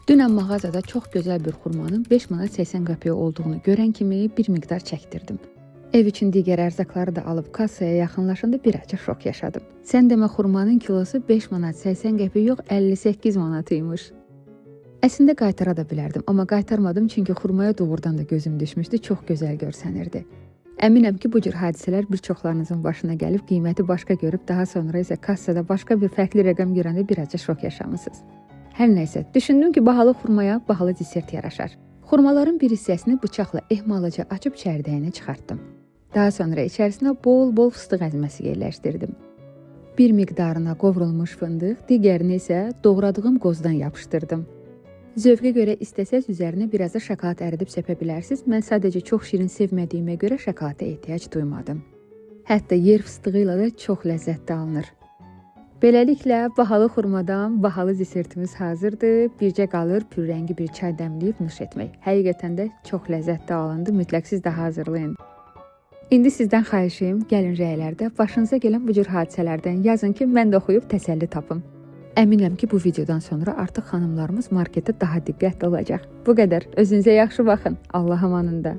Dünən mağazada çox gözəl bir xurmanın 5 manat 80 qəpiyə olduğunu görən kimi bir miqdar çəkdirdim. Ev üçün digər ərzaqları da alıb kassaya yaxınlaşanda bir acı şok yaşadım. Sən demə xurmanın kilosu 5 manat 80 qəpik yox 58 manat imiş. Əslində qaytara da bilərdim, amma qaytarmadım çünki xurmaya doğrudan da gözüm düşmüşdü, çox gözəl görsənirdi. Əminəm ki, bu cür hadisələr bir çoxlarınızın başına gəlib, qiyməti başqa görüb, daha sonra isə kassada başqa bir fərqli rəqəm görəndə bir acı şok yaşamısınız. Hər nəysə, düşündüm ki, bahalı xurmaya bahalı desert yaraşar. Xurmaların bir hissəsini bıçaqla ehmalca açıb çərdəyini çıxartdım. Daha sonra içərisinə bol-bol fıstıq əzməsi yerləşdirdim. Bir miqdarına qovrulmuş fındıq, digərini isə doğradığım qozdan yapışdırdım. Zövqə görə istəsəz üzərinə biraz da şokolad əridib səpə bilərsiniz. Mən sadəcə çox şirin sevmədiyimə görə şokolada ehtiyac duymadım. Hətta yer fıstığı ilə də çox ləzzətli alınır. Beləliklə, bahalı xurmadan bahalı desertimiz hazırdır. Bircə qalır pürrəngi bir çay dəmləyib nuş etmək. Həqiqətən də çox ləzzətli alındı. Mütləq siz də hazırlayın. İndi sizdən xahişim, gəlin rəylərdə başınıza gələn bu cür hadisələrdən yazın ki, mən də oxuyub təsəlli tapım. Əminəm ki, bu videodan sonra artıq xanımlarımız marketdə daha diqqətli olacaq. Bu qədər. Özünüzə yaxşı baxın. Allah amanında.